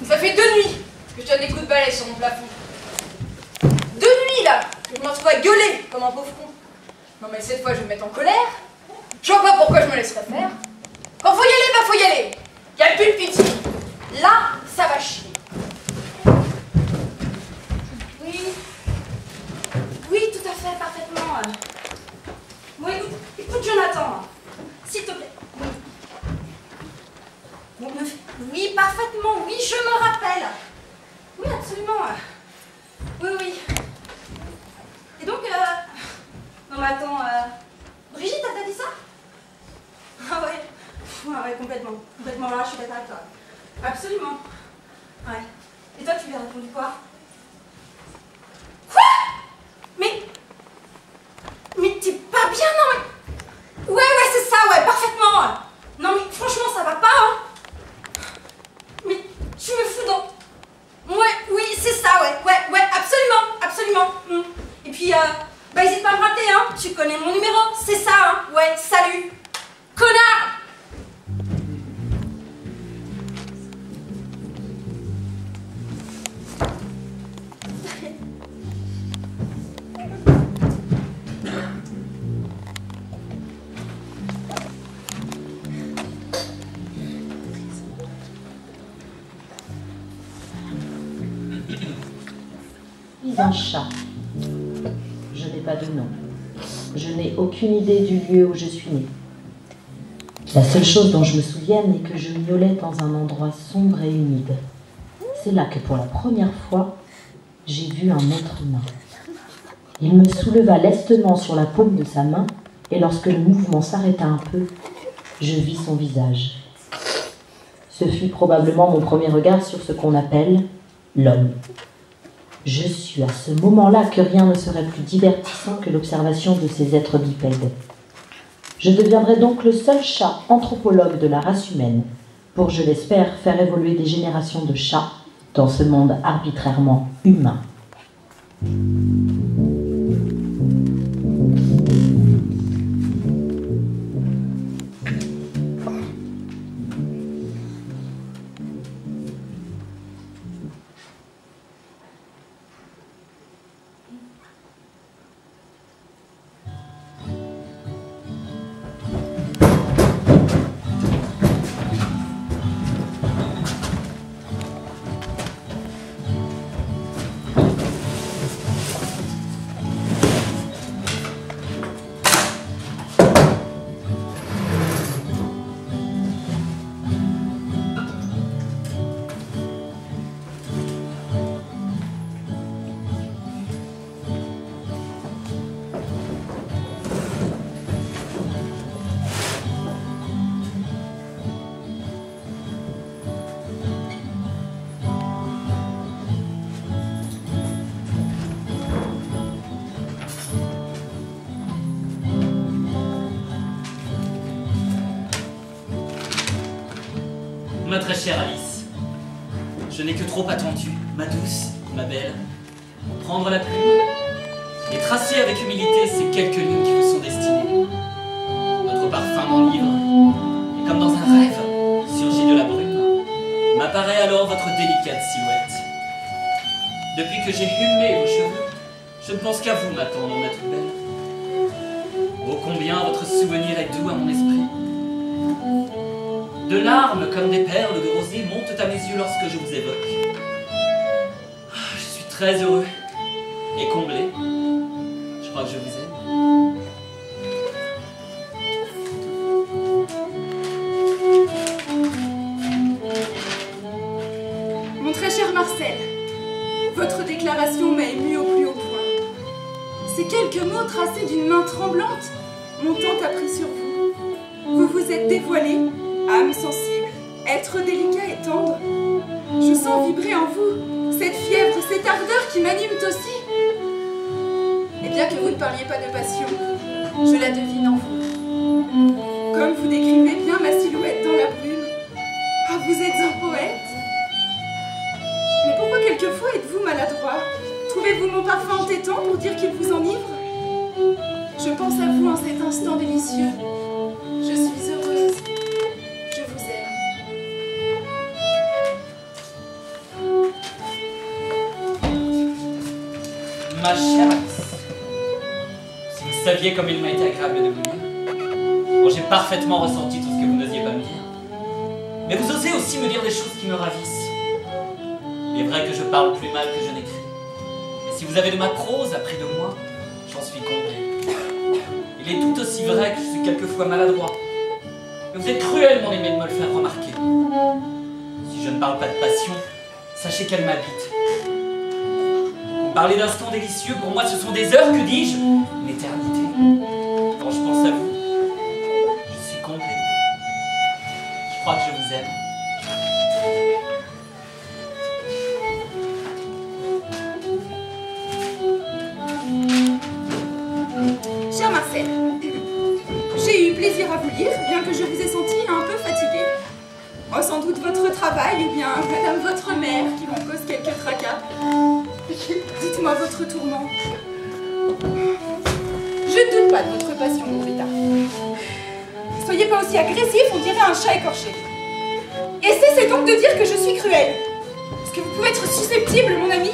Ça fait 2 nuits que je donne des coups de balai sur mon plafond. 2 nuits là que je me retrouve à gueuler comme un pauvre con. Non mais cette fois je vais me mettre en colère. Je vois pas pourquoi je me laisserais faire. Quand faut y aller, bah faut y aller. Y a plus de pitié. Là, ça va chier. Oui. Oui, tout à fait, parfaitement. Bon, écoute Jonathan. S'il te plaît. Bon, oui, parfaitement, oui, je me rappelle. Oui, absolument. Oui, oui. Et donc, non mais attends, Brigitte, t'as dit ça? Ah ouais. Ouais, complètement. Complètement, là, je suis d'accord avec toi. Absolument. Ouais. Et toi, tu lui as répondu quoi? Quoi? Mais t'es pas bien, non mais... Ouais, c'est ça, ouais, parfaitement. Non mais franchement, ça va pas, hein. Mais tu me fous dans... Ouais, oui, c'est ça, ouais, absolument. Et puis, bah hésite pas à me rappeler, hein, tu connais mon numéro, c'est ça, hein, ouais, salut, connard. Un chat. Je n'ai pas de nom. Je n'ai aucune idée du lieu où je suis née. La seule chose dont je me souvienne est que je miaulais dans un endroit sombre et humide. C'est là que pour la première fois, j'ai vu un être humain. Il me souleva lestement sur la paume de sa main et lorsque le mouvement s'arrêta un peu, je vis son visage. Ce fut probablement mon premier regard sur ce qu'on appelle l'homme. Je suis à ce moment-là que rien ne serait plus divertissant que l'observation de ces êtres bipèdes. Je deviendrai donc le seul chat anthropologue de la race humaine pour, je l'espère, faire évoluer des générations de chats dans ce monde arbitrairement humain. Ma très chère Alice, je n'ai que trop attendu, ma douce, ma belle, pour prendre la plume et tracer avec humilité ces quelques lignes qui vous sont destinées. Votre parfum m'enivre, et comme dans un rêve, surgit de la brume, m'apparaît alors votre délicate silhouette. Depuis que j'ai humé vos cheveux, je ne pense qu'à vous, ma tendre, ma toute belle. Oh, combien votre souvenir est doux à mon esprit. De larmes comme des perles de rosée montent à mes yeux lorsque je vous évoque. Je suis très heureux et comblé. Je crois que je vous aime. Mon très cher Marcel, votre déclaration m'a ému au plus haut point. Ces quelques mots tracés d'une main tremblante m'ont tant appris sur vous. Vous vous êtes dévoilé, âme sensible, être délicat et tendre. Je sens vibrer en vous cette fièvre, cette ardeur qui m'animent aussi. Et bien que vous ne parliez pas de passion, je la devine en vous. Comme vous décrivez bien ma silhouette dans la brume. Ah, vous êtes un poète. Mais pourquoi quelquefois êtes-vous maladroit? Trouvez-vous mon parfum entêtant pour dire qu'il vous enivre? Je pense à vous en cet instant délicieux. Je suis heureuse. Je vous aime. Ma chère Alice, si vous saviez comme il m'a été agréable de vous lire, bon, j'ai parfaitement ressenti tout ce que vous n'osiez pas me dire. Mais vous osez aussi me dire des choses qui me ravissent. Il est vrai que je parle plus mal que je n'écris. Mais si vous avez de ma prose appris de moi, j'en suis comblé. Il est tout aussi vrai que je suis quelquefois maladroit. Mais vous êtes cruellement aimé de me le faire remarquer. Si je ne parle pas de passion, sachez qu'elle m'habite. Vous parlez d'instants délicieux, pour moi ce sont des heures, que dis-je, une éternité. Quand je pense à vous, je suis comblé. Je crois que je vous aime. Cher Marcel, j'ai eu plaisir à vous lire, bien que je vous ai senti un peu fatigué. Oh, sans doute votre travail ou bien madame votre mère qui vous cause quelques tracas. Dites-moi votre tourment. Je ne doute pas de votre passion, mon Rita. Soyez pas aussi agressif, on dirait un chat écorché. Et cessez donc de dire que je suis cruelle. Est-ce que vous pouvez être susceptible, mon ami?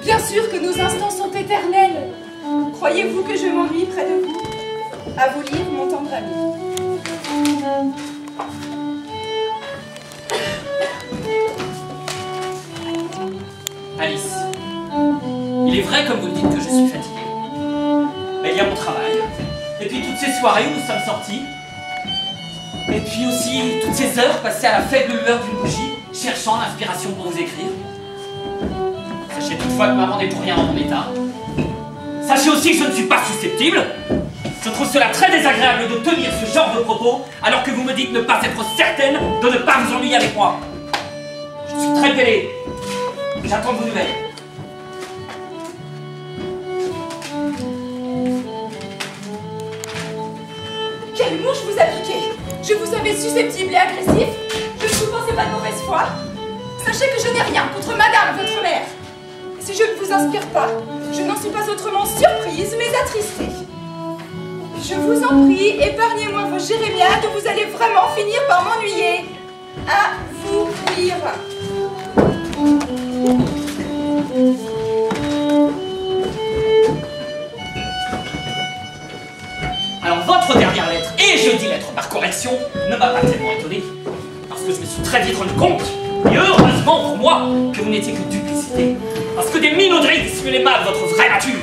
Bien sûr que nos instants sont éternels. Croyez-vous que je m'ennuie près de vous? À vous lire, mon tendre ami. Alice, il est vrai comme vous le dites que je suis fatigué. Mais il y a mon travail, et puis toutes ces soirées où nous sommes sortis, et puis aussi toutes ces heures passées à la faible lueur d'une bougie, cherchant l'inspiration pour vous écrire. Sachez toutefois que maman n'est pour rien dans mon état. Sachez aussi que je ne suis pas susceptible. Je trouve cela très désagréable de tenir ce genre de propos alors que vous me dites ne pas être certaine de ne pas vous ennuyer avec moi. Je suis très peinée. J'attends de vos nouvelles. Quelle mouche vous a piqué? Je vous savais susceptible et agressif. Je ne vous pensais pas de mauvaise foi. Sachez que je n'ai rien contre madame, votre mère. Si je ne vous inspire pas, je n'en suis pas autrement surprise, mais attristée. Je vous en prie, épargnez-moi vos jérémiades, vous allez vraiment finir par m'ennuyer. À vous lire. Alors votre dernière lettre, et je dis lettre par correction, ne m'a pas tellement étonné, parce que je me suis très vite rendu compte, et heureusement pour moi, que vous n'étiez que duplicité, parce que des minauderies dissimulaient mal votre vraie nature,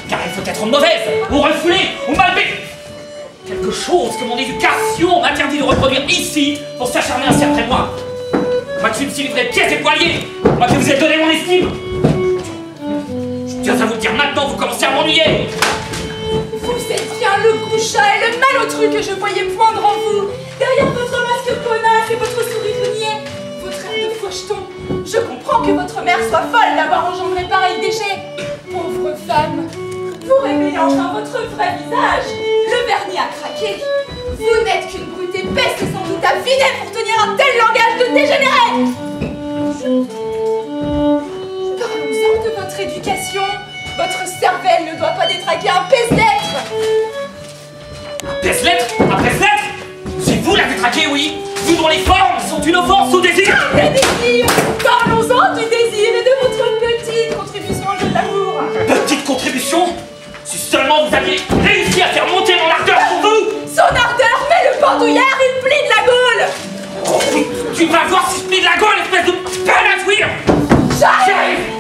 car il faut être mauvaise, ou refoulée, ou mal baignée. Quelque chose que mon éducation m'interdit de reproduire ici pour s'acharner ainsi après moi. Moi qui me suis livré pieds et poignets, moi qui vous ai donné mon estime. Je tiens à vous le dire maintenant, vous commencez à m'ennuyer. Vous êtes bien le grouchat et le malotru que je voyais poindre en vous. Derrière votre masque bonasse et votre sourire niais, votre air de faucheton. Je comprends que votre mère soit folle d'avoir engendré pareil déchet. Pauvre femme, vous révélez enfin votre vrai visage. Le vernis a craqué. Vous n'êtes qu'une brute épaisse et sans doute affinée pour tenir un tel langage de dégénérés! Parlons-en de votre éducation. Votre cervelle ne doit pas détraquer un pèse-lettres. Un pèse-lettres? Un pèse-lettres? C'est vous la détraquée, oui? Vous dont les formes sont une offense au désir! Le désir! Parlons-en du désir et de votre petite contribution au jeu de l'amour. Petite contribution? Si seulement vous aviez réussi à faire monter mon ardeur pour vous! Son ardeur met le bandoulière, il plie de la Gaule. Oh, tu vas voir si je plie de la Gaule, espèce de peine à jouir! J'arrive!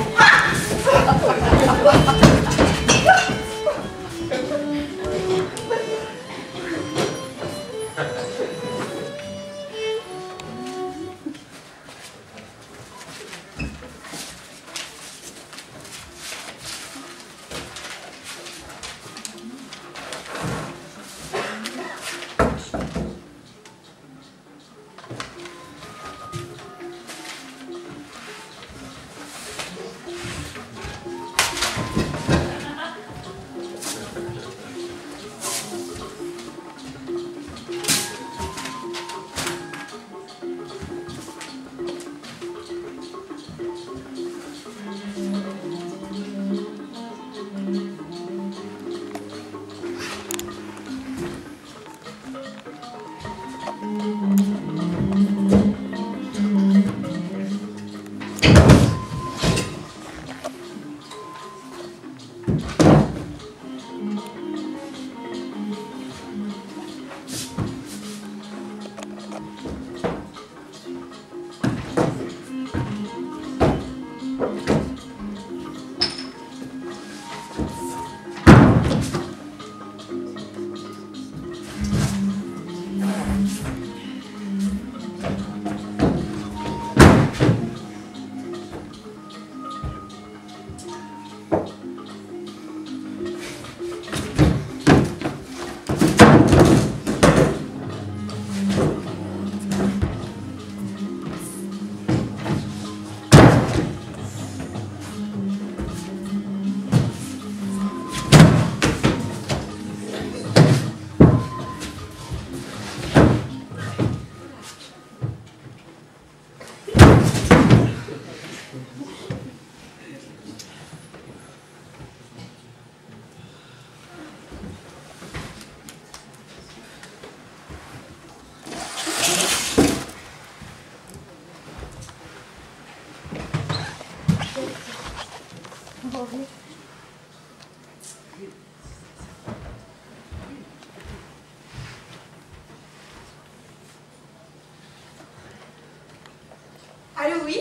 Allô, oui?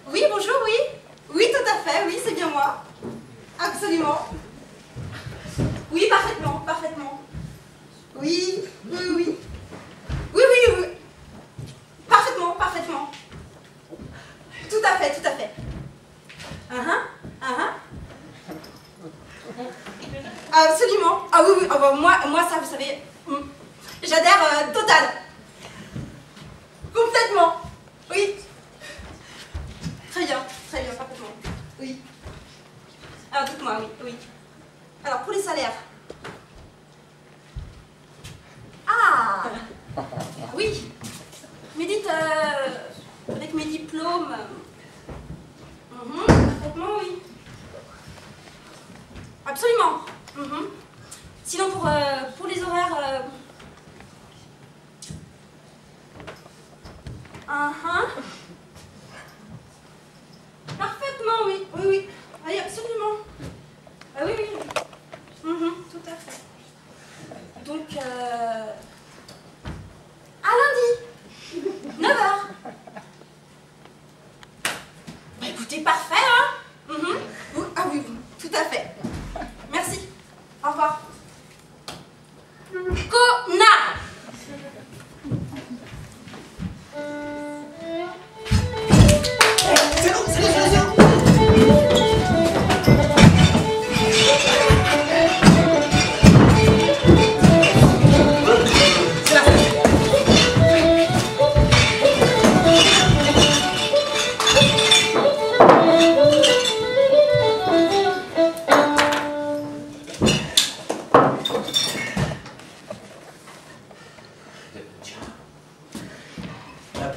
Oui, bonjour, oui? Oui, tout à fait, oui, c'est bien moi. Absolument. Oui, parfaitement, parfaitement. Oui, oui, oui. Oui, oui, oui. Parfaitement, parfaitement. Tout à fait, tout à fait. Absolument. Ah oui, oui, ah bah, moi ça, vous savez, j'adhère total. Complètement. Oui. Très bien, parfaitement. Oui. Alors, dites-moi, oui, oui. Alors, pour les salaires. Ah! Oui. Mais dites, avec mes diplômes. Parfaitement, oui. Absolument. Sinon, pour les horaires. Parfaitement, oui, oui, oui. Oui, absolument. Ah oui, oui. Tout à fait. Donc, à lundi, 9h. Bah écoutez, parfait, hein? Ah oui, oui, tout à fait. Merci. Au revoir. Connard!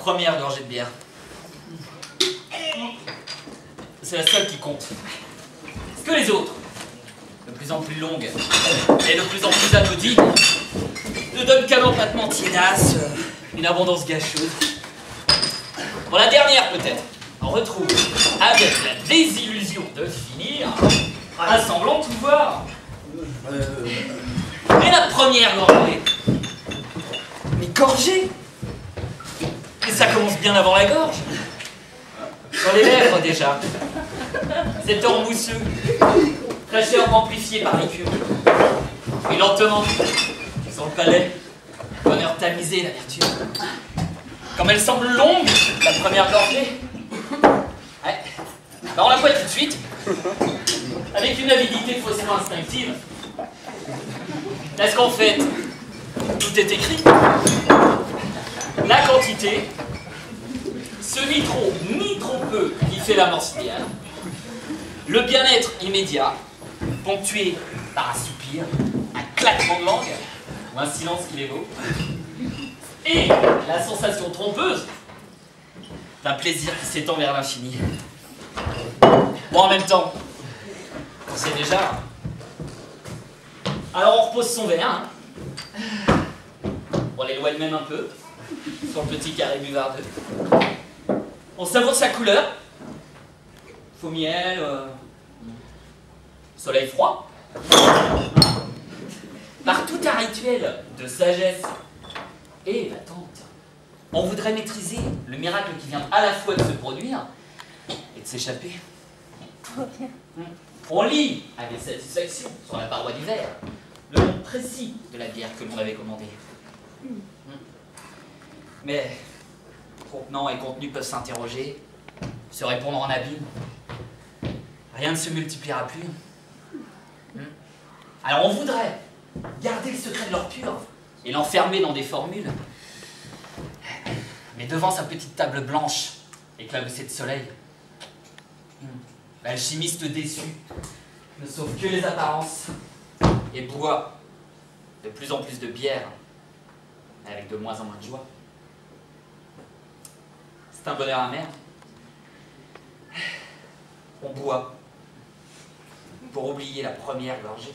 première gorgée de bière. C'est la seule qui compte. Parce que les autres, de plus en plus longues et de plus en plus anodines, ne donnent qu'un empattement tiédasse, une abondance gâcheuse. Bon, la dernière peut-être, on retrouve avec la désillusion de finir, à semblant tout voir. Mais la première gorgée, mais gorgée, et ça commence bien avant la gorge, sur les lèvres déjà. Cet or mousseux, fraîcheur amplifiée par l'écume, et lentement, sur le palais, bonheur tamisé, la vertu. Comme elle semble longue, la première gorgée, ouais, ben on la voit tout de suite, avec une avidité faussement instinctive. Est-ce qu'en fait, tout est écrit? La quantité, ce ni trop ni trop peu qui fait la mort idéale, le bien-être immédiat, ponctué par un soupir, un claquement de langue, ou un silence qui les vaut, et la sensation trompeuse d'un plaisir qui s'étend vers l'infini. Bon, en même temps, on sait déjà. Alors on repose son verre, hein. On l'éloigne même un peu, sur le petit carré buvardeux. On savoure sa couleur. Faux miel, soleil froid. Par tout un rituel de sagesse et d'attente, on voudrait maîtriser le miracle qui vient à la fois de se produire et de s'échapper. On lit avec satisfaction sur la paroi du verre le nom précis de la bière que l'on avait commandée. Mais contenant et contenu peuvent s'interroger, se répondre en abîme. Rien ne se multipliera plus. Alors on voudrait garder le secret de l'or pur et l'enfermer dans des formules. Mais devant sa petite table blanche, éclaboussée de soleil, l'alchimiste déçu ne sauve que les apparences et boit de plus en plus de bière, mais avec de moins en moins de joie. C'est un bonheur amer. On boit pour oublier la première gorgée.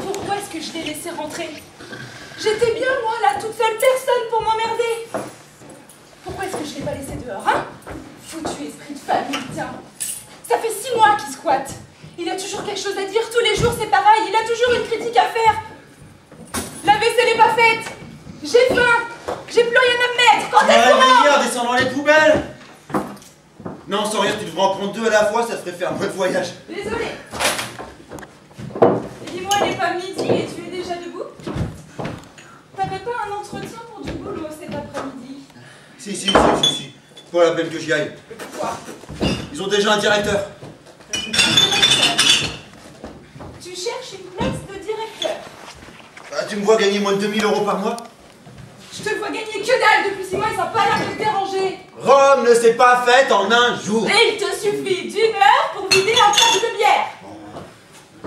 Pourquoi est-ce que je l'ai laissé rentrer? J'étais bien, moi, la toute seule personne pour m'emmerder. Pourquoi est-ce que je l'ai pas laissé dehors, hein? Foutu esprit de famille, tiens. Ça fait 6 mois qu'il squatte. Il a toujours quelque chose à dire, tous les jours c'est pareil, il a toujours une critique à faire. La vaisselle n'est pas faite. J'ai faim. J'ai plus rien à me mettre. Quand est-ce qu'on mange? en descendant les poubelles. Non, sans rire, tu devrais en prendre 2 à la fois, ça te ferait faire un bon voyage. Désolée. Dis-moi, il n'est pas midi et tu es déjà debout? T'avais pas un entretien pour du boulot cet après-midi? Si. Pas la peine que j'y aille. Quoi? Ils ont déjà un directeur. Tu cherches une place de directeur? Ah, tu me vois gagner moins de 2000 € par mois? Je te vois gagner que dalle depuis 6 mois et ça n'a pas l'air de te déranger. Rome ne s'est pas faite en un jour. Et il te suffit d'1 heure pour vider un plat de bière.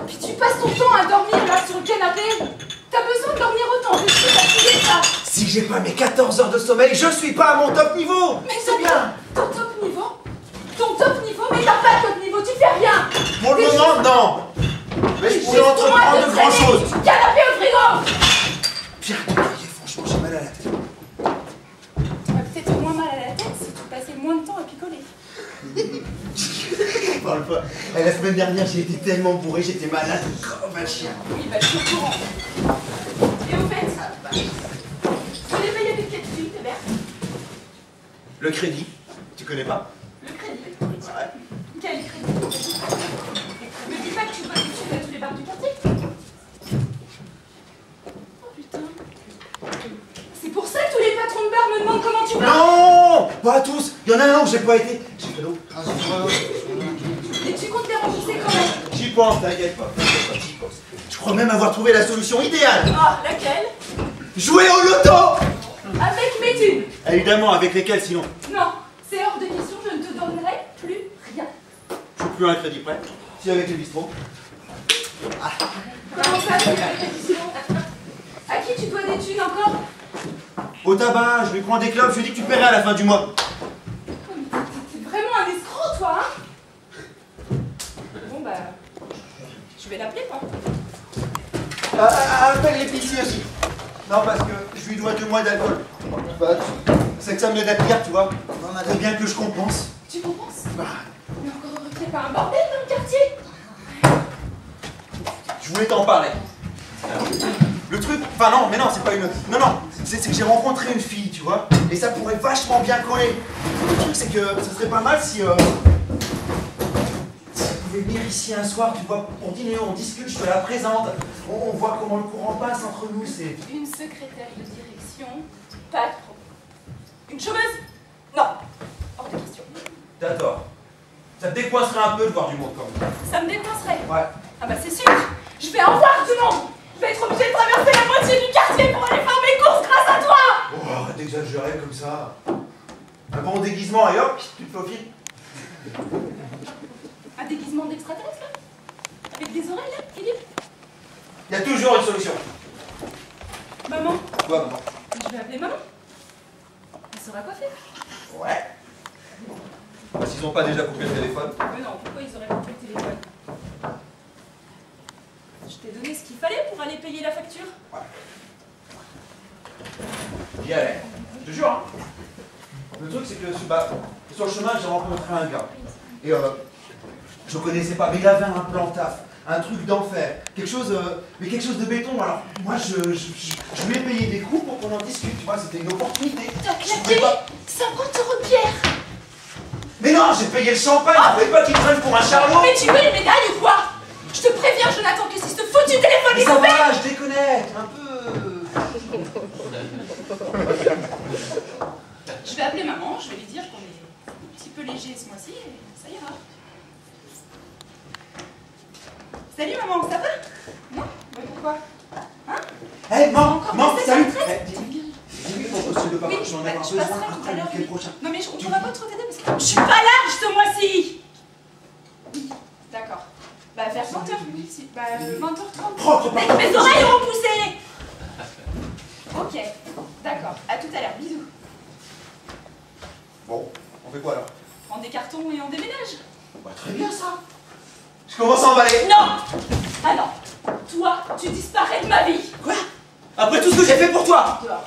Puis tu passes ton temps à dormir là sur le canapé. T'as besoin de dormir autant, je suis fatiguée ça. Si j'ai pas mes 14 heures de sommeil, je suis pas à mon top niveau. Mais c'est bien. Ton top niveau? Ton top niveau? Mais t'as pas de top niveau, tu fais rien. Pour le moment, non. Mais je pourrais entreprendre de grand chose. Du canapé au frigo. Pierre, franchement, j'ai mal à la tête. T'aurais peut-être moins mal à la tête si tu passais moins de temps à picoler. Parle pas. La semaine dernière, j'ai été tellement bourré, j'étais malade comme un chien. Oui, bah je suis au courant. Et au fait, tu les payes avec quel prix, tes verres? Le crédit, tu connais pas? Le crédit. Ouais. Quel crédit? Me dis pas que tu vas à tous les bars du quartier. Oh putain. C'est pour ça que tous les patrons de bar me demandent comment tu vas. Non, pas tous. Il y en a un où j'ai pas été. J'ai fait l'eau. Et tu comptes les rembourser comment? J'y pense, t'inquiète pas. J'y pense. Je crois même avoir trouvé la solution idéale. Ah, laquelle? Jouer au loto! Avec mes thunes. Évidemment, avec lesquels sinon? Non, c'est hors de question, je ne te donnerai plus rien. Je veux plus un crédit prêt. Si avec les bistrots. Comment ça, c'est la répétition? À qui tu dois des thunes encore? Au tabac, je lui prends des clopes, je lui dis que tu paierais à la fin du mois. T'es vraiment un escroc, toi, hein? Bon, bah... Je vais l'appeler, quoi. Appelle l'épicier aussi. Non, parce que je lui dois 2 mois d'alcool. Bah, c'est que ça me l'aide pire, tu vois. C'est bien que je compense. Tu compenses? Bah, Mais encore heureux qu'il n'y ait pas un bordel dans le quartier. je voulais t'en parler. Le truc, enfin non, mais non, c'est pas une... Non, c'est que j'ai rencontré une fille, tu vois, et ça pourrait vachement bien coller. Le truc, c'est que ça serait pas mal si... si elle pouvait venir ici un soir, tu vois, pour dîner, on discute, je te la présente, on voit comment le courant passe entre nous, c'est... Une secrétaire de direction, pas de problème. Une chômeuse? Non, hors de question. D'accord. Ça te décoincerait un peu de voir du monde comme ça. Ça me décoincerait. Ouais. Ah bah c'est sûr, je vais en voir du monde. Je vais être obligée de traverser la moitié du quartier pour aller faire mes courses grâce à toi. Oh, arrête d'exagérer comme ça. Un bon déguisement et hop, tu te faufiles. Un déguisement d'extraterrestre, là? Avec des oreilles, là, Philippe? Il y a toujours une solution. Maman? Quoi, maman? Je vais appeler maman. Elle saura quoi faire. Ouais. Bah, s'ils n'ont pas déjà coupé le téléphone. Mais non, pourquoi ils auraient coupé le téléphone? Je t'ai donné ce qu'il fallait pour aller payer la facture. Ouais. J'y allais. Je te jure, hein. Le truc, c'est que sur le chemin, j'ai rencontré un gars. Et je connaissais pas, mais il avait un plan taf, un truc d'enfer. Quelque chose de béton. Alors, moi, je lui ai payé des coups pour qu'on en discute, tu vois, c'était une opportunité. T'as claqué 50 € de pierre. Mais non, j'ai payé le champagne, ne voulais pas qu'il prenne pour un charlot. Mais tu veux une médaille ou quoi? Je te préviens, je n'attends que si ce foutu téléphone Mais est ça coupé. va, je déconnecte, un peu. Je vais appeler maman, je vais lui dire qu'on est un petit peu léger ce mois-ci et ça ira. Salut maman, ça va? Non? Mais pourquoi? Hein? Hé, maman, salut. Oui, Dis-lui pour poster de papa, oui, j'en ai bah, un je besoin passerai tout après à le l'heure. week-end prochain. Non mais on pourra pas trop t'aider parce que je suis pas large ce mois-ci. D'accord. Bah vers 20h. Bah 20h30. Propre, Dès que mes oreilles auront poussé. Ok, d'accord. À tout à l'heure. Bisous. Bon, on fait quoi alors? Prends des cartons et on déménage. Bah très bien ça. Je commence à emballer. Non. Ah non. Toi, tu disparais de ma vie. Quoi? Après tout ce que j'ai fait pour toi? Dehors.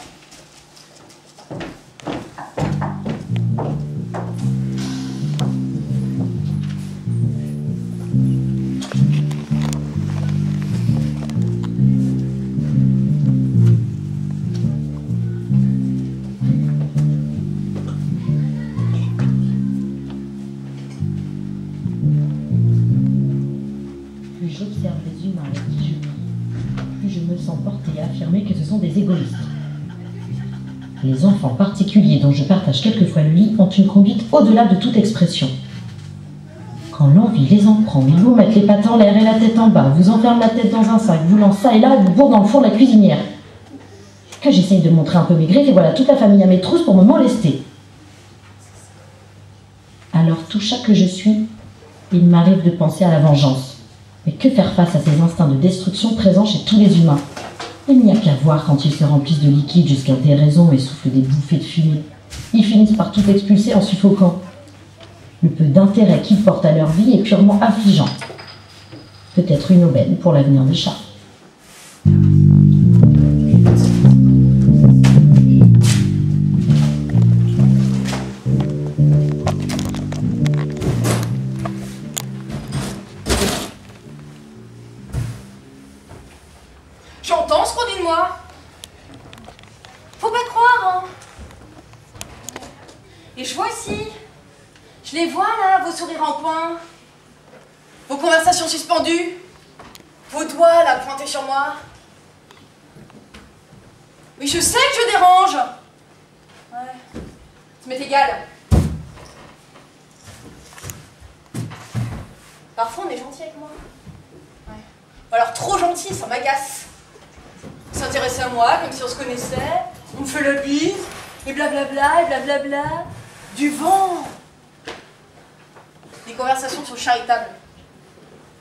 Plus j'observe les humains avec qui je vis, plus je me sens portée à affirmer que ce sont des égoïstes. Les enfants particuliers dont je partage quelquefois le lit ont une conduite au-delà de toute expression. Quand l'envie les en prend, ils vous mettent les pattes en l'air et la tête en bas, vous enferment la tête dans un sac, vous lancent ça et là et vous bourrent dans le fond de la cuisinière. Que j'essaye de montrer un peu mes griffes et voilà toute la famille à mes trousses pour me molester. Alors tout chat que je suis, il m'arrive de penser à la vengeance. Mais que faire face à ces instincts de destruction présents chez tous les humains? Il n'y a qu'à voir quand ils se remplissent de liquide jusqu'à déraison et soufflent des bouffées de fumée. Ils finissent par tout expulser en suffoquant. Le peu d'intérêt qu'ils portent à leur vie est purement affligeant. Peut-être une aubaine pour l'avenir des chats. J'entends ce qu'on dit de moi. Faut pas croire, hein. Et je vois aussi. Je les vois là, vos sourires en coin. Vos conversations suspendues. Vos doigts là pointés sur moi. Oui, je sais que je dérange. Ouais. Ça m'est égal. Parfois on est gentil avec moi. Ouais. Ou alors trop gentil, ça m'agace. s'intéressait à moi comme si on se connaissait, on me fait le bise, et blablabla, et blablabla. Du vent. Des conversations sont charitables.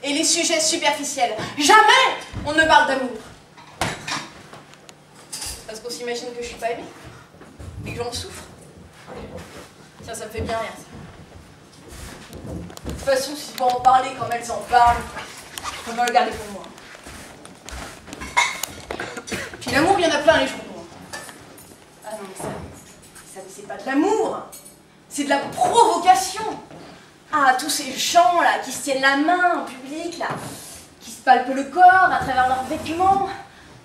Et les sujets superficiels. Jamais on ne parle d'amour. Parce qu'on s'imagine que je suis pas aimée. Et que j'en souffre. Ça me fait bien rien, ça. De toute façon, si je peux en parler comme elles en parlent, je peux me le garder pour moi. Puis l'amour, il y en a plein les journaux. Ah non, mais ça c'est pas de l'amour. C'est de la provocation. Ah, tous ces gens là qui se tiennent la main en public, là, qui se palpent le corps à travers leurs vêtements,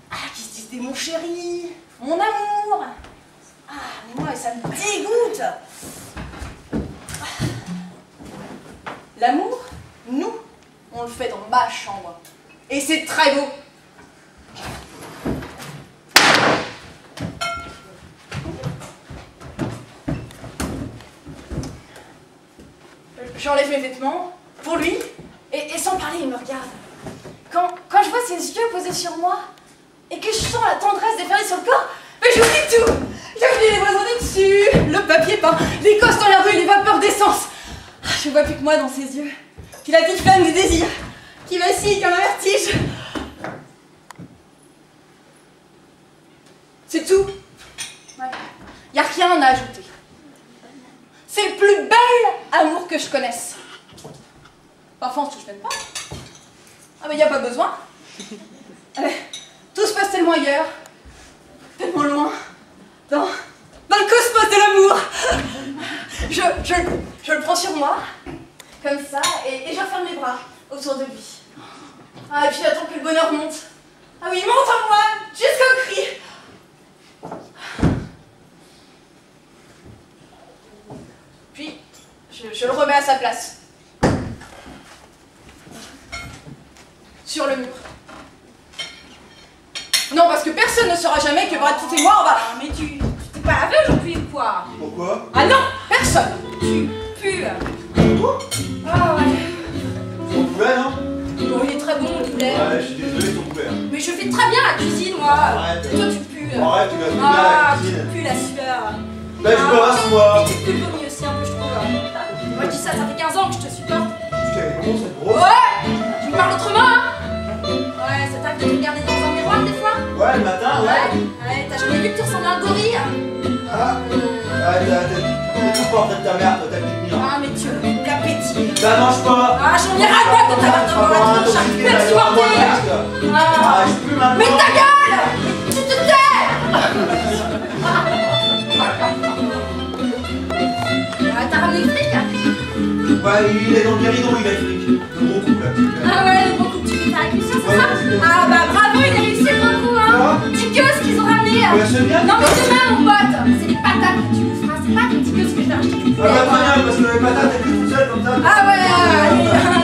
ah, qui se disent des mon chéri, mon amour. Ah, mais moi, ça me dégoûte. Ah. L'amour, nous, on le fait dans ma chambre. Et c'est très beau. J'enlève mes vêtements, pour lui, et sans parler, il me regarde. Quand je vois ses yeux posés sur moi, et que je sens la tendresse déferler sur le corps, mais j'oublie tout. J'oublie les voisins du dessus, le papier peint, les gosses dans la rue, les vapeurs d'essence. Je vois plus que moi dans ses yeux, puis la petite flamme du désir, qui vacille comme un vertige. C'est tout. Ouais. Y a rien à ajouter. C'est le plus bel amour que je connaisse. Parfois on se touche même pas. Ah mais y a pas besoin. Tout se passe tellement ailleurs, tellement loin, dans le cosmos de l'amour. Je le prends sur moi, comme ça, et j'enferme mes bras autour de lui. Ah et puis j'attends que le bonheur monte. Ah oui, il monte en moi, jusqu'au cri. Puis, je le remets à sa place. Sur le mur. Non, parce que personne ne saura jamais que Brad Pitt et moi, on va... Mais tu t'es pas lavé aujourd'hui ou quoi? Pourquoi? Ah non, personne. Tu pues. Ah ouais. Ton poulet, non? Bon, il est très bon, le poulet. Ouais, je suis désolé, ton poulet. Hein. Mais je fais très bien la cuisine, moi. Arrête. Toi, tu pues. Arrête, tu vas plus bien à Ah, la tu cuisine. pues la sueur. Là, je me rase, moi. Et tu pues le vomi aussi un peu, je trouve. Moi, je dis ça fait 15 ans que je te supporte. Tu t'es comment cette grosse? Ouais. Tu me parles autrement, hein? Ouais, ça t'arrive de te regarder dans un miroir, des fois? Ouais, le matin, ouais. Ouais, t'as jamais vu que tu ressembles à un gorille? Ah, t'es tout portrait de ta mère, toi, t'as le tenir. Ah, mais tu as l'appétit. Ça mange pas. Ah, j'en ai ras le bol de ta mère devant la tronche, j'arrive plus à te supporter. Ah, je suis plus maintenant. mais ta gueule! Tu te tais! Ah, t'as ramené le fric? Ouais, il est dans le guéridon, il a le fric. Le gros coup, là. Ah ouais, le bon coup que tu fais ta réclusion, c'est Ouais, ça? c'est ça. Ah bah bravo, il a réussi le bon coup, hein! Tiqueuse qu'ils ont ramené! Ouais, c'est bien. Non mais demain, mon pote, c'est des patates que tu nous feras, c'est pas des tiqueuses que je vais acheter tout Ah bah très bien, parce que les patates, elles cuisent toutes seules comme ça. Ah ouais,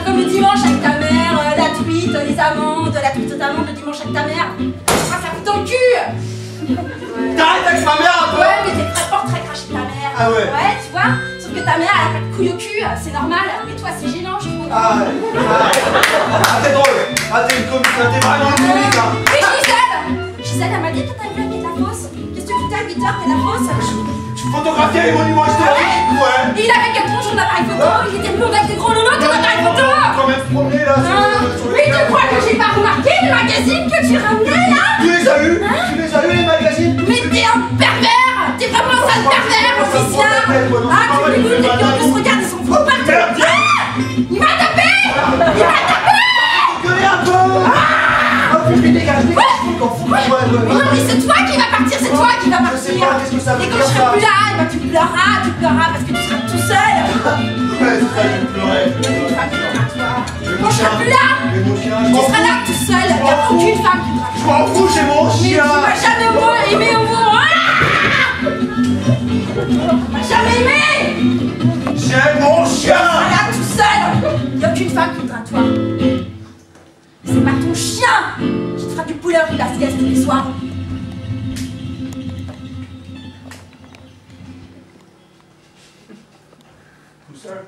comme le dimanche avec ta mère, la truite, les amandes, la truite aux amandes, le dimanche avec ta mère. Ah, ça fout dans le cul! T'arrêtes avec ma mère un peu. Ouais, mais t'es très fort, très craché de ta mère. Ah ouais. Ouais, tu vois? Sauf que ta mère, elle a pas de couille au cul, c'est normal. Mais toi, c'est gênant, je trouve. Ah, t'es drôle. Ah, t'es une comique, t'es vraiment une comique, hein. Et Gisèle, elle m'a dit que t'as vu la de la fosse. Qu'est-ce que tu fais à 8 heures, t'es la fosse? Je photographiais les monuments historiques, ouais. Et il avait quel tronchon d'appareil photo? Il était blond avec des gros lolos, ton appareil photo! Quand même se promener là sur Mais tu crois que j'ai pas remarqué les magazines que tu ramenais là? Tu les as eus? Tu les as eus les magazines? Mais t'es un pervers! T'es vraiment un sale pervers, officiel! Ah, tu m'écoutes, et puis en plus, regarde, ils sont fous partout! Ah, il m'a tapé! Il m'a tapé! Gueulez un peu! Ah, puis dégage, dégage! Mais non, mais c'est toi qui vas partir, c'est toi qui vas partir! Je sais pas, qu'est-ce que ça veut Et quand dire, je ça? serai plus là, eh ben, tu pleuras parce que tu seras tout seul! Ouais, c'est ça, je vais pleurer. Quand je serai plus là, Mais mon chien, je tu m'en seras là tout seul, il n'y a aucune femme qui te Je m'en fous, j'ai mon Mais tu chien! m'as jamais aimé au moins! Tu m'as jamais aimé! J'ai mon chien! Là tout seul! Il n'y a aucune femme qui voudra de toi. C'est pas ton chien qui te fera du poulet au riz la sieste tous les soirs. Tout seul?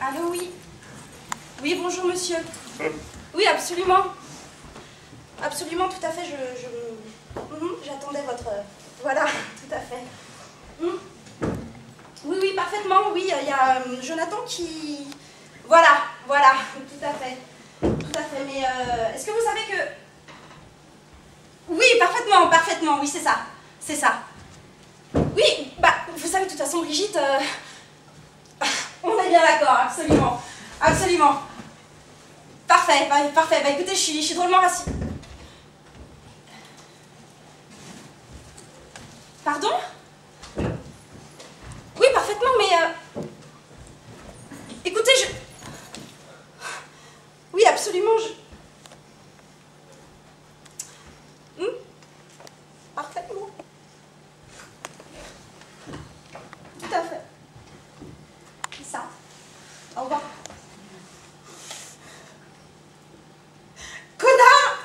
Allô, oui. Oui, bonjour, monsieur. Oui, absolument. Absolument, tout à fait, j'attendais votre... Voilà, tout à fait. Oui, oui, parfaitement, oui, il y a Jonathan qui... Voilà, tout à fait. Tout à fait, mais est-ce que vous savez que... Oui, parfaitement, oui, c'est ça. Oui, bah, vous savez, de toute façon, Brigitte... On est bien d'accord, absolument. Parfait, bah écoutez, je suis drôlement rassurée. Pardon? Oui, parfaitement, mais... Écoutez, Oui, absolument, Parfaitement. Tout à fait. C'est ça. Au revoir. Connard!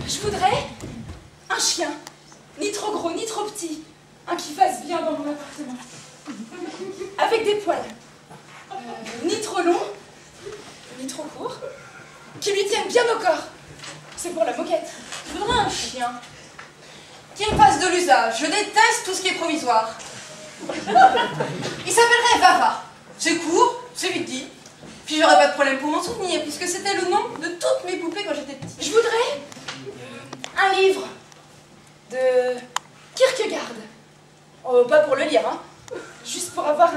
Je voudrais un chien, ni trop gros, ni trop petit, un qui fasse bien dans mon appartement, avec des poils, ni trop long, ni trop court, qui lui tienne bien au corps. C'est pour la moquette. Je voudrais un chien qui me fasse de l'usage. Je déteste tout ce qui est provisoire. Il s'appellerait Vava. C'est court, c'est vite dit. Puis j'aurais pas de problème pour m'en souvenir, puisque c'était le nom de toutes mes poupées quand j'étais petite. Je voudrais un livre de Kierkegaard. Oh, pas pour le lire, hein. Juste pour avoir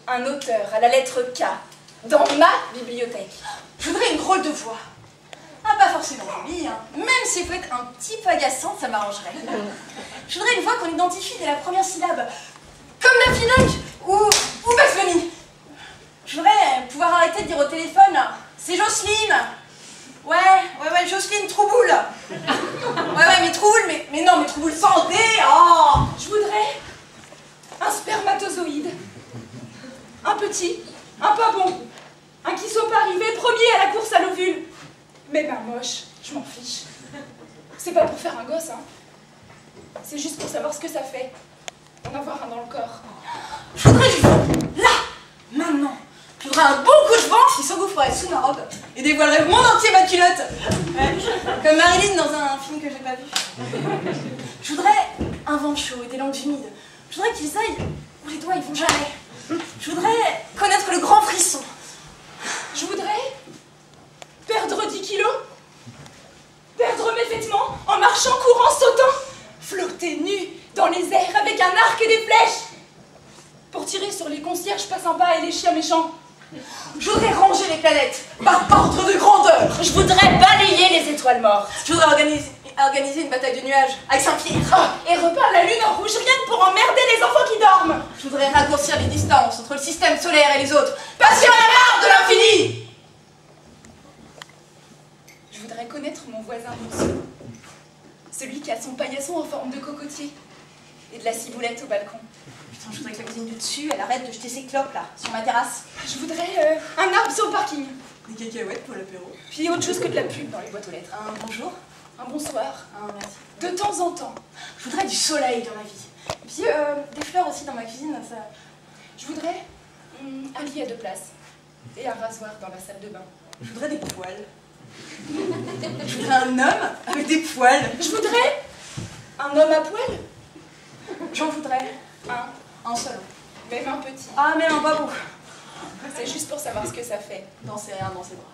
un auteur à la lettre K dans ma bibliothèque. Je voudrais une drôle de voix. Ah, pas forcément jolie, hein. Même s'il faut être un petit peu agaçante, ça m'arrangerait. Je voudrais une voix qu'on identifie dès la première syllabe. Comme Daffy Duck ou Bugs Bunny. Je voudrais pouvoir arrêter de dire au téléphone « C'est Jocelyne !» Ouais, Jocelyne Trouboule. Ouais, mais Trouboule, mais non, mais Trouboule sans D, oh. Je voudrais un spermatozoïde. Un petit, un pas bon, un qui soit pas arrivé premier à la course à l'ovule. Même un moche, je m'en fiche. C'est pas pour faire un gosse, hein. C'est juste pour savoir ce que ça fait, en avoir un dans le corps. Je voudrais du vent, là, maintenant. Je voudrais un bon coup de vent qui s'engouffrerait sous ma robe et dévoilerait le monde entier ma culotte. Ouais, comme Marilyn dans un film que j'ai pas vu. Je voudrais un vent chaud et des langues humides. Je voudrais qu'ils aillent où les doigts ils vont jamais. Je voudrais connaître le grand frisson. Je voudrais perdre 10 kilos, perdre mes vêtements en marchant, courant, sautant, flotter nu dans les airs avec un arc et des flèches pour tirer sur les concierges pas sympas et les chiens méchants. Je voudrais ranger les planètes par ordre de grandeur. Je voudrais balayer les étoiles mortes. Je voudrais organiser une bataille de nuages avec Saint-Pierre. Et repeindre la lune en rouge, rien que pour emmerder les enfants qui dorment. Je voudrais raccourcir les distances entre le système solaire et les autres. la ciboulette au balcon. Putain, je voudrais que la voisine du dessus, elle arrête de jeter ses clopes, là, sur ma terrasse. Je voudrais un arbre sur le parking. Des cacahuètes pour l'apéro. Puis autre chose que de la pub dans les boîtes aux lettres. Un bonjour. Un bonsoir. Merci. De temps en temps. Je voudrais du soleil dans ma vie. Et puis des fleurs aussi dans ma cuisine. Ça... Je voudrais un lit à 2 places. Et un rasoir dans la salle de bain. Je voudrais des poils. Je voudrais un homme avec des poils. Je voudrais un homme à poil. J'en voudrais un seul. Même un petit. Ah, mais non, pas beaucoup. C'est juste pour savoir ce que ça fait. Danser rien dans ses bras.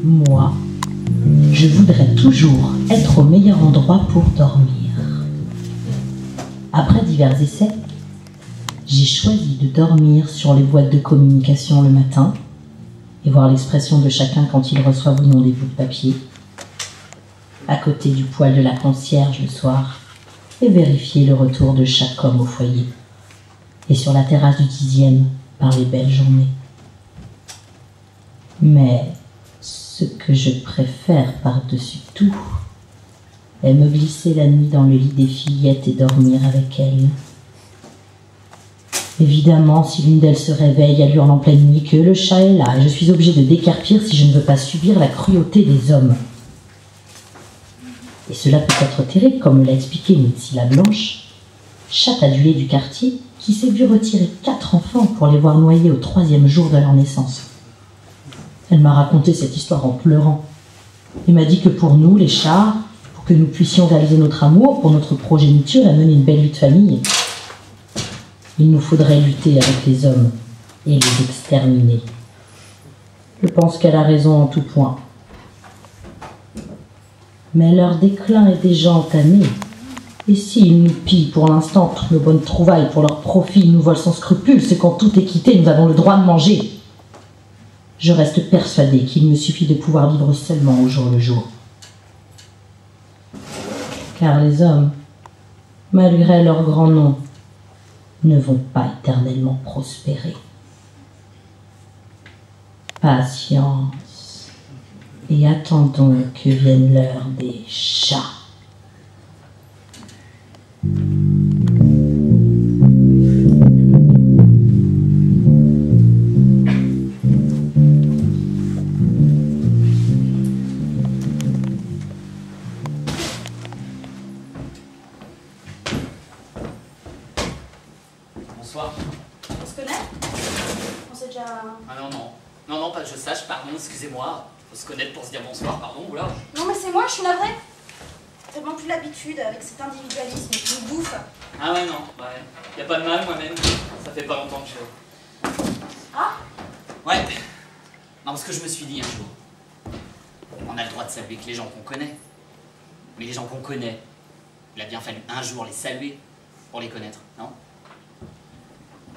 Moi, je voudrais toujours être au meilleur endroit pour dormir. Après divers essais, j'ai choisi de dormir sur les boîtes de communication le matin et voir l'expression de chacun quand ils reçoivent ou non des bouts de papier, à côté du poêle de la concierge le soir et vérifier le retour de chaque homme au foyer, et sur la terrasse du 10e par les belles journées. Mais ce que je préfère par-dessus tout est me glisser la nuit dans le lit des fillettes et dormir avec elles. Évidemment, si l'une d'elles se réveille, elle hurle en pleine nuit que le chat est là et je suis obligée de décarpir si je ne veux pas subir la cruauté des hommes. Et cela peut être terrible, comme me l'a expliqué Mitsila Blanche, chatte adulée du quartier, qui s'est vue retirer 4 enfants pour les voir noyer au 3e jour de leur naissance. Elle m'a raconté cette histoire en pleurant et m'a dit que pour nous, les chats, pour que nous puissions réaliser notre amour pour notre progéniture et mener une belle vie de famille, il nous faudrait lutter avec les hommes et les exterminer. Je pense qu'elle a raison en tout point. Mais leur déclin est déjà entamé. Et s'ils nous pillent pour l'instant toutes nos bonnes trouvailles pour leur profit, ils nous volent sans scrupule, c'est qu'en toute équité, nous avons le droit de manger. Je reste persuadée qu'il me suffit de pouvoir vivre seulement au jour le jour. Car les hommes, malgré leur grand nom, ne vont pas éternellement prospérer. Patience, et attendons que vienne l'heure des chats. Bonsoir. On se connaît? On s'est déjà... Ah non, non. Non, non, pas que je sache, pardon, excusez-moi. Faut se connaître pour se dire bonsoir, pardon, oula. Non mais c'est moi, je suis navrée. J'ai tellement plus l'habitude avec cet individualisme qui nous bouffe. Ah ouais, non, ouais. Y a pas de mal, moi-même. Ça fait pas longtemps que je... Ah? Ouais. Non, parce que je me suis dit un jour, on a le droit de saluer que les gens qu'on connaît. Mais les gens qu'on connaît, il a bien fallu un jour les saluer pour les connaître, non?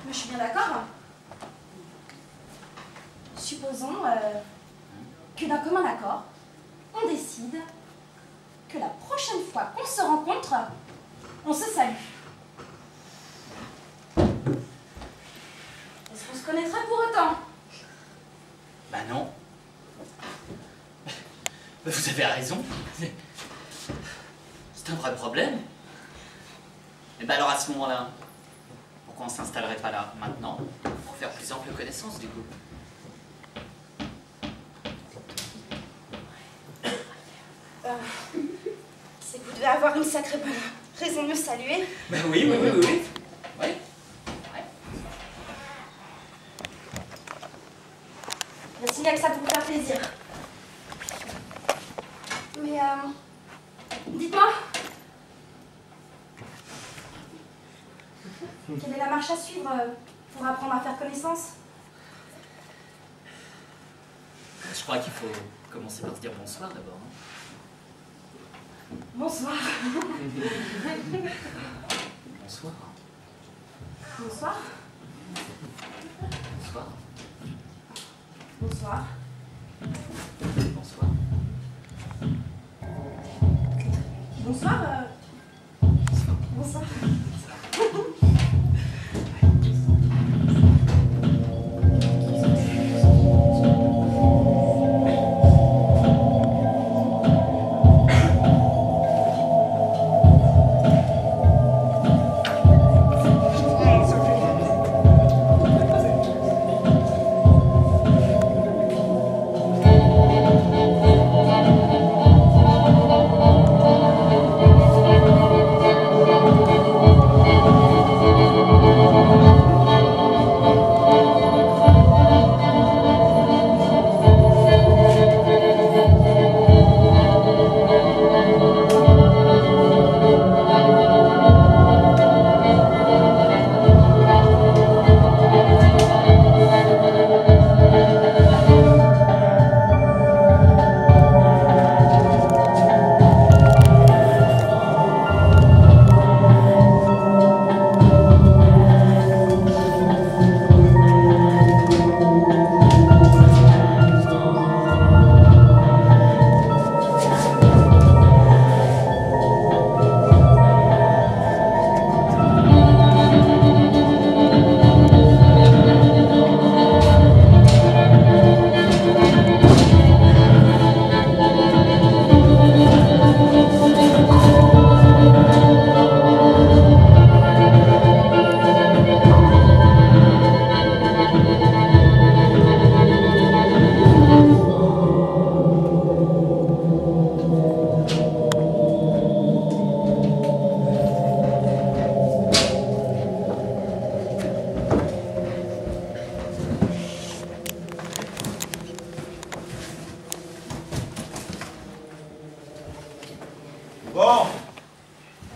Mais je suis bien d'accord. Supposons que d'un commun accord, on décide que la prochaine fois qu'on se rencontre, on se salue. Est-ce qu'on se connaîtrait pour autant? Bah non. Vous avez raison. C'est un vrai problème. Et bah alors à ce moment-là, pourquoi on s'installerait pas là, maintenant, pour faire plus ample connaissance du coup? C'est que vous devez avoir une sacrée bonne raison de me saluer. Bah oui, oui, oui, oui, oui. Ouais. Le signal que ça peut vous faire plaisir. Mais dites-moi, quelle est la marche à suivre pour apprendre à faire connaissance? Je crois qu'il faut commencer par se dire bonsoir d'abord. Hein. Bonsoir. Bonsoir. Bonsoir. Bonsoir. Bonsoir. Bonsoir. Bonsoir. Bonsoir.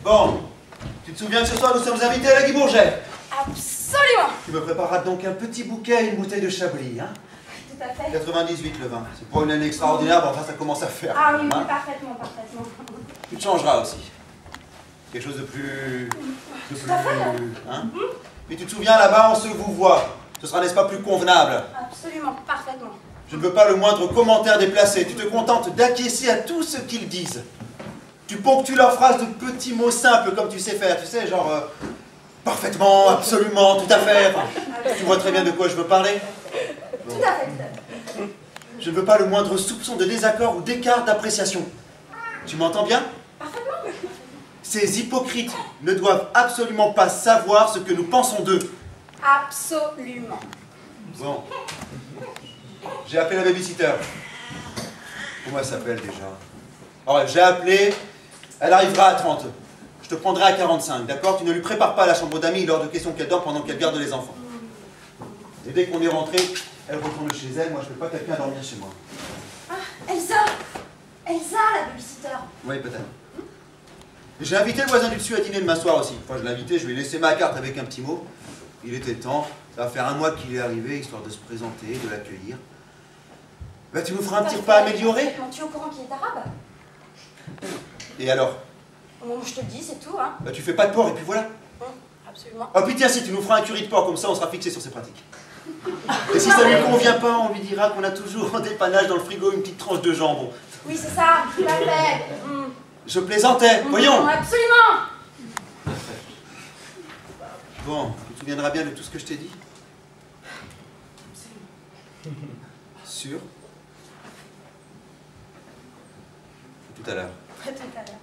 Bon. Tu te souviens que ce soir nous sommes invités à la Guy Bourget? Absolument. Tu me prépareras donc un petit bouquet et une bouteille de Chablis, hein? Tout à fait. 98 le vin. C'est pas une année extraordinaire, mais enfin ça commence à faire. Ah oui, hein? oui, parfaitement, parfaitement. Tu te changeras aussi. Quelque chose de plus... hein? Mais tu te souviens, là-bas, on se vous voit. Ce sera, n'est-ce pas, plus convenable? Absolument, parfaitement. Je ne veux pas le moindre commentaire déplacé. Tu te contentes d'acquiescer à tout ce qu'ils disent. Tu ponctues leurs phrases de petits mots simples, comme tu sais faire. Tu sais, genre... parfaitement, absolument, tout à fait. Enfin, tu vois très bien de quoi je veux parler. Bon. Tout à fait, tout à fait. Je ne veux pas le moindre soupçon de désaccord ou d'écart d'appréciation. Tu m'entends bien? Parfaitement. Ces hypocrites ne doivent absolument pas savoir ce que nous pensons d'eux. Absolument. Bon. J'ai appelé la babysitter. Comment elle s'appelle déjà? Alors, j'ai appelé. Elle arrivera à 30. Je te prendrai à 45, d'accord? Tu ne lui prépares pas la chambre d'amis lors de question qu'elle dort pendant qu'elle garde les enfants. Et dès qu'on est rentré, elle retourne chez elle. Moi, je ne fais pas quelqu'un dormir chez moi. Ah, Elsa! Elsa, la babysitter. Oui, peut-être. J'ai invité le voisin du dessus à dîner demain soir aussi. Enfin, je l'ai invité, je lui ai laissé ma carte avec un petit mot. Il était temps. Ça va faire un mois qu'il est arrivé, histoire de se présenter, de l'accueillir. Bah, tu nous feras un petit repas amélioré? Tu es au courant qu'il est arabe? Et alors? Bon, je te le dis, c'est tout, hein. Bah, tu fais pas de porc et puis voilà. Absolument. Oh, puis tiens, si tu nous feras un curry de porc, comme ça, on sera fixé sur ses pratiques. Et si ça lui convient pas, on lui dira qu'on a toujours en dépannage dans le frigo une petite tranche de jambon. Oui, c'est ça, tout à fait. Je plaisantais, voyons. Absolument. Bon, tu te souviendras bien de tout ce que je t'ai dit? Sûr? Tout à l'heure. Tout à l'heure.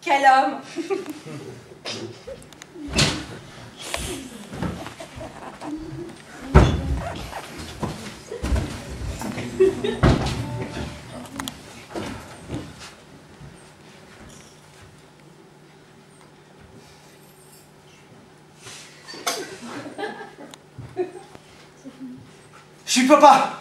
Quel homme! Je suis papa!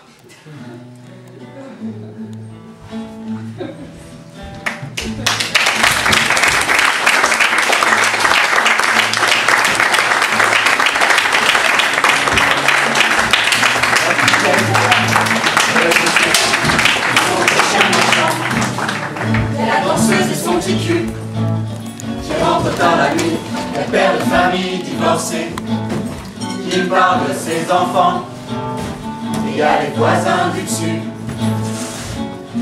rentre dans la nuit, le père de famille divorcé, qui me parle de ses enfants. Et il y a les voisins du dessus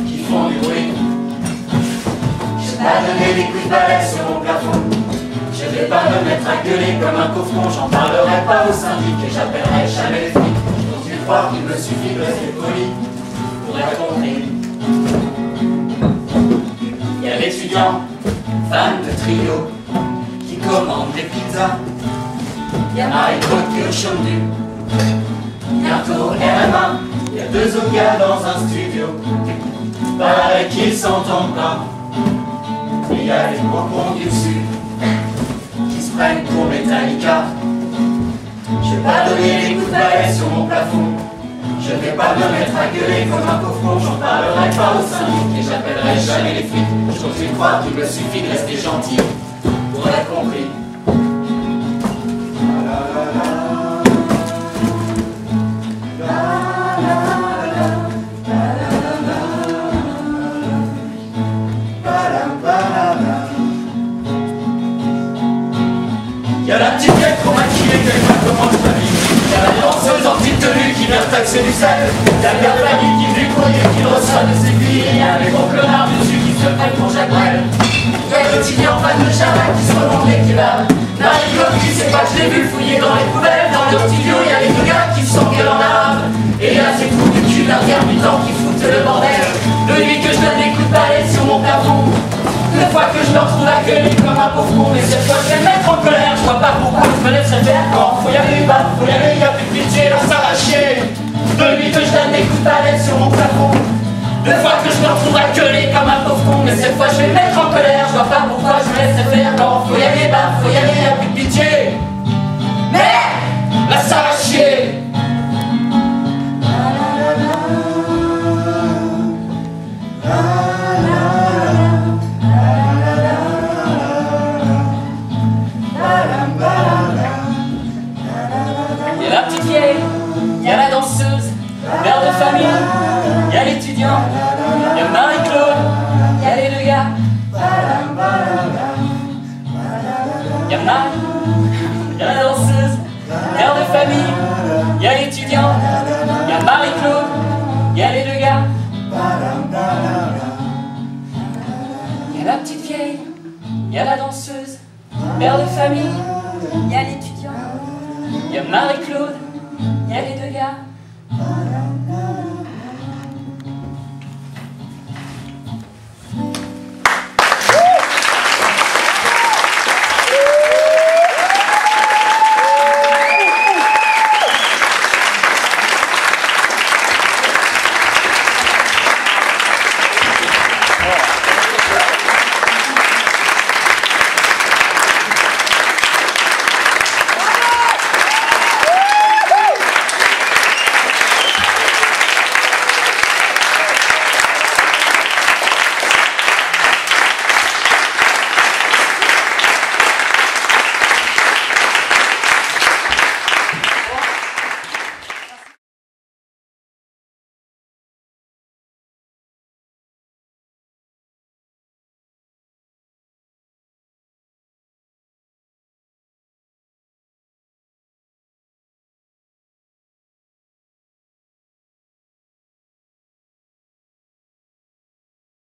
qui font du bruit. Je vais pas donner des coups de balai sur mon plafond. Je vais pas me mettre à gueuler comme un coffron. J'en parlerai pas au syndic et j'appellerai jamais les flics. Je continue de croire qu'il me suffit de rester poli pour être compris. Il y a l'étudiant, fan de trio, qui commande des pizzas. Il y a Marie-Claude qui est au chaume-du. Bientôt RMA, il y a deux autres gars dans un studio. Pareil qu'ils s'entendent pas. Il y a les bonbons du sud qui se prennent pour Metallica. Je vais pas donner des coups de balai sur mon plafond. Je vais pas me mettre à gueuler comme un coffron. J'en parlerai pas au syndic et j'appellerai jamais les flics. Je continue de croire qu'il me suffit de rester gentil pour être compris. Y'a la petite vieille trop maquillée qui pas comment je la vis. Y'a la danseuse en petite tenue qui vient taxer du sel. Y'a bien la famille qui vit courrier qui reçoit de ses filles. Et y'a les gros clonards dessus qui se prennent pour Jacques Brel. Y'a l'étudiant fan de Charac qui se remonte les kebabs. Marie-Claude qui sait pas que je l'ai vu fouiller dans les poubelles. Dans le studio y'a les deux gars qui s'engueulent en arabe. Et y'a ces trous du cul d'un mi-temps qui foutent le bordel. De nuit que je donne des coups de balai sur mon plafond. Une fois que je me retrouve à gueuler comme un pauvre con. Mais cette fois je vais me mettre en colère. Je vois pas pourquoi je me laisserai faire quand faut y aller, bah faut y aller, y'a plus de pitié, là ça va chier. De nuit que je donne des coups de balai sur mon plafond. Deux fois que je me retrouve à gueuler comme un pauvre con. Mais cette fois je vais me mettre en colère. Je vois pas pourquoi je me laisserai faire quand faut y aller, bah faut y aller, y'a plus de pitié. Mais là ça va chier. Y'a la petite vieille, y'a la danseuse, mère de famille, y'a l'étudiant, y'a Marie-Claude, y'a les deux gars. Y'a y'a la danseuse, mère de famille, y'a l'étudiant, y'a Marie-Claude, y'a les deux gars. Y'a la petite vieille, y'a la danseuse, mère de famille, y'a l'étudiant, y'a Marie-Claude, y'a les deux gars.